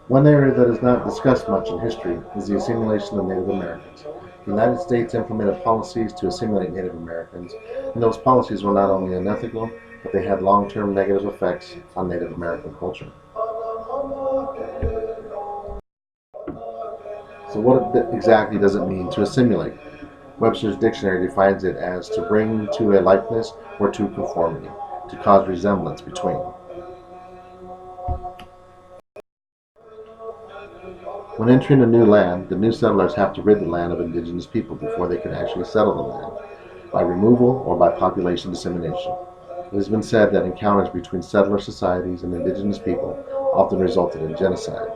One area that is not discussed much in history is the assimilation of Native Americans. The United States implemented policies to assimilate Native Americans, and those policies were not only unethical, but they had long-term negative effects on Native American culture. So what exactly does it mean to assimilate? Webster's dictionary defines it as to bring to a likeness or to conformity, to cause resemblance between. When entering a new land, the new settlers have to rid the land of indigenous people before they can actually settle the land, by removal or by population dissemination. It has been said that encounters between settler societies and indigenous people often resulted in genocide.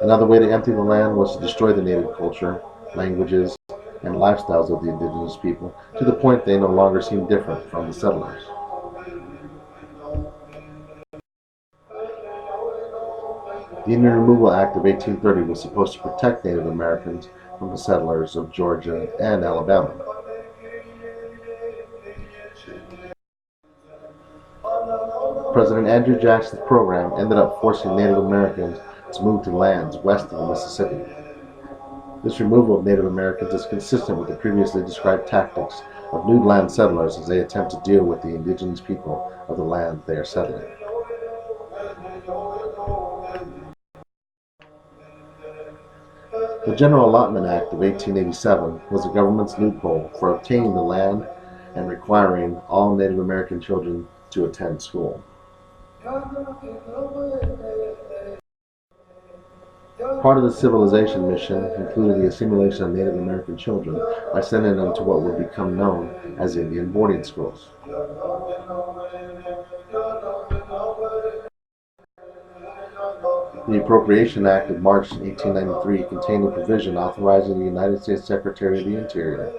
Another way to empty the land was to destroy the native culture, languages, and lifestyles of the indigenous people to the point they no longer seem different from the settlers. The Indian Removal Act of 1830 was supposed to protect Native Americans from the settlers of Georgia and Alabama. President Andrew Jackson's program ended up forcing Native Americans to move to lands west of the Mississippi. This removal of Native Americans is consistent with the previously described tactics of new land settlers as they attempt to deal with the indigenous people of the land they are settling. The General Allotment Act of 1887 was the government's loophole for obtaining the land and requiring all Native American children to attend school. Part of the civilization mission included the assimilation of Native American children by sending them to what would become known as Indian boarding schools. The Appropriation Act of March 1893 contained a provision authorizing the United States Secretary of the Interior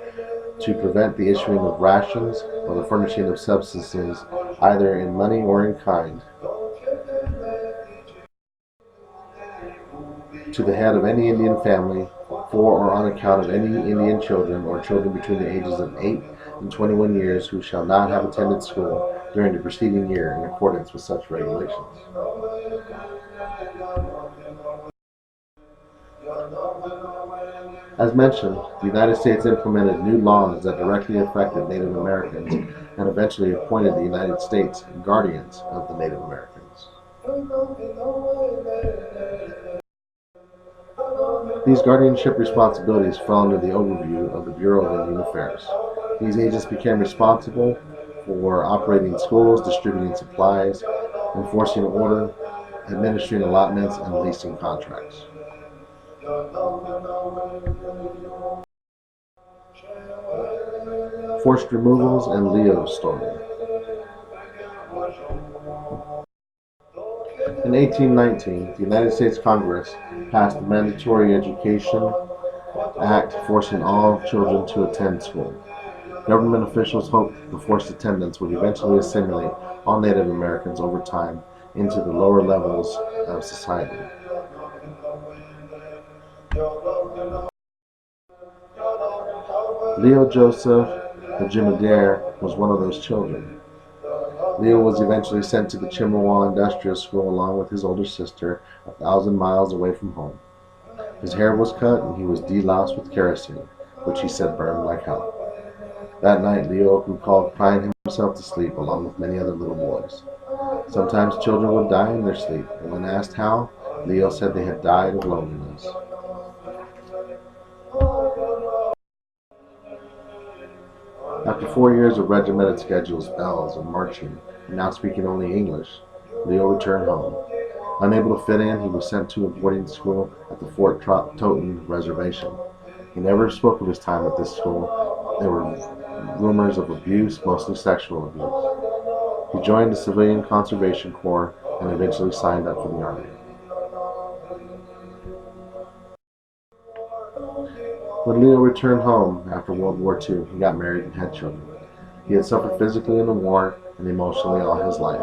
to prevent the issuing of rations or the furnishing of substances either in money or in kind to the head of any Indian family for or on account of any Indian children or children between the ages of 8 and 21 years who shall not have attended school during the preceding year in accordance with such regulations. As mentioned, the United States implemented new laws that directly affected Native Americans and eventually appointed the United States guardians of the Native Americans. These guardianship responsibilities fell under the overview of the Bureau of Indian Affairs. These agents became responsible for operating schools, distributing supplies, enforcing order, administering allotments, and leasing contracts. Forced removals and Leo's story. In 1819, the United States Congress passed the Mandatory Education Act forcing all children to attend school. Government officials hoped the forced attendance would eventually assimilate all Native Americans over time into the lower levels of society. Leo Joseph the Jemedare was one of those children. Leo was eventually sent to the Chippewa Industrial School along with his older sister 1,000 miles away from home. His hair was cut and he was deloused with kerosene, which he said burned like hell. That night, Leo recalled crying himself to sleep along with many other little boys. Sometimes children would die in their sleep, and when asked how, Leo said they had died of loneliness. After 4 years of regimented schedules, bells, and marching, and now speaking only English, Leo returned home. Unable to fit in, he was sent to a boarding school at the Fort Totten Reservation. He never spoke of his time at this school. There were rumors of abuse, mostly sexual abuse. He joined the Civilian Conservation Corps and eventually signed up for the Army. When Leo returned home after World War II, he got married and had children. He had suffered physically in the war and emotionally all his life.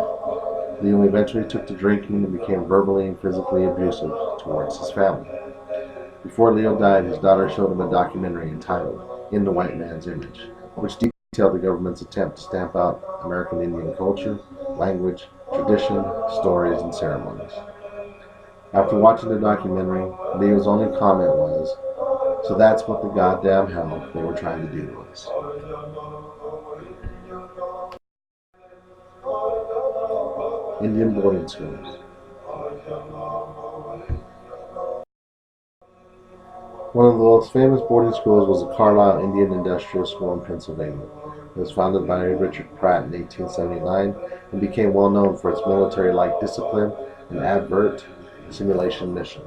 Leo eventually took to drinking and became verbally and physically abusive towards his family. Before Leo died, his daughter showed him a documentary entitled In the White Man's Image, which detailed the government's attempt to stamp out American Indian culture, language, tradition, stories, and ceremonies. After watching the documentary, Leo's only comment was, "So that's what the goddamn hell they were trying to do to us." Indian boarding schools. One of the most famous boarding schools was the Carlisle Indian Industrial School in Pennsylvania. It was founded by Richard Pratt in 1879 and became well known for its military-like discipline and advert assimilation mission.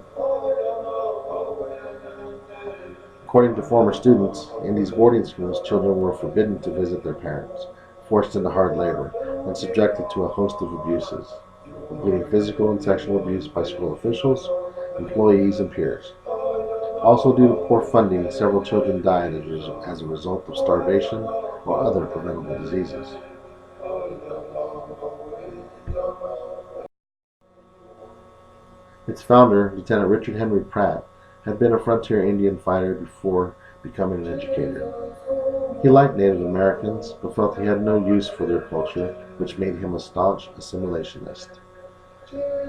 According to former students, in these boarding schools, children were forbidden to visit their parents, forced into hard labor, and subjected to a host of abuses, including physical and sexual abuse by school officials, employees, and peers. Also, due to poor funding, several children died as a result of starvation or other preventable diseases. Its founder, Lieutenant Richard Henry Pratt, had been a frontier Indian fighter before becoming an educator. He liked Native Americans, but felt he had no use for their culture, which made him a staunch assimilationist.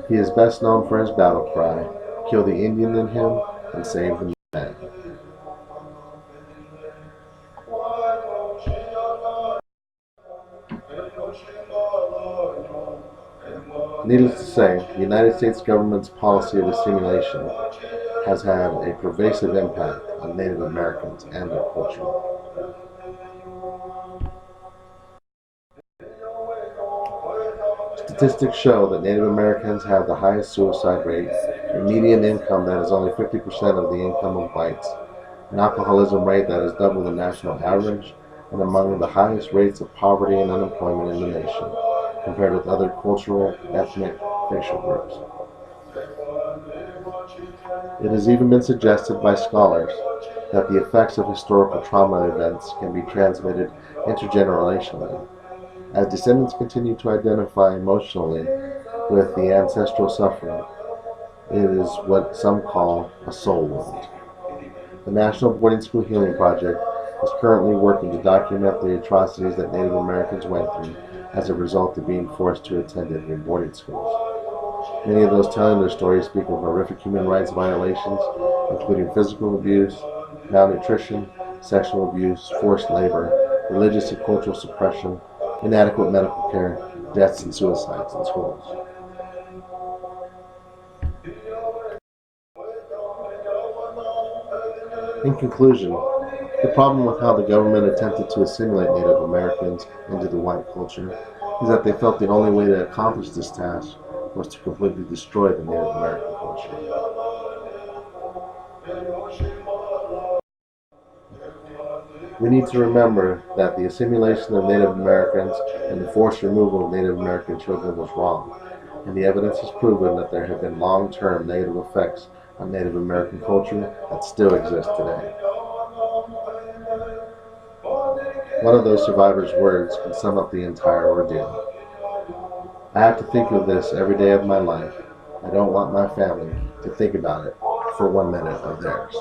He is best known for his battle cry, "Kill the Indian in him and save the man." Needless to say, the United States government's policy of assimilation has had a pervasive impact on Native Americans and their culture. Statistics show that Native Americans have the highest suicide rate, a median income that is only 50% of the income of whites, an alcoholism rate that is double the national average, and among the highest rates of poverty and unemployment in the nation, compared with other cultural, ethnic, racial groups. It has even been suggested by scholars that the effects of historical trauma events can be transmitted intergenerationally, as descendants continue to identify emotionally with the ancestral suffering. It is what some call a soul wound. The National Boarding School Healing Project is currently working to document the atrocities that Native Americans went through as a result of being forced to attend Indian boarding schools. Many of those telling their stories speak of horrific human rights violations, including physical abuse, malnutrition, sexual abuse, forced labor, religious and cultural suppression, inadequate medical care, deaths and suicides in schools. In conclusion, the problem with how the government attempted to assimilate Native Americans into the white culture is that they felt the only way to accomplish this task was to completely destroy the Native American culture. We need to remember that the assimilation of Native Americans and the forced removal of Native American children was wrong, and the evidence has proven that there have been long-term negative effects on Native American culture that still exist today. One of those survivors' words can sum up the entire ordeal. "I have to think of this every day of my life. I don't want my family to think about it for 1 minute of theirs."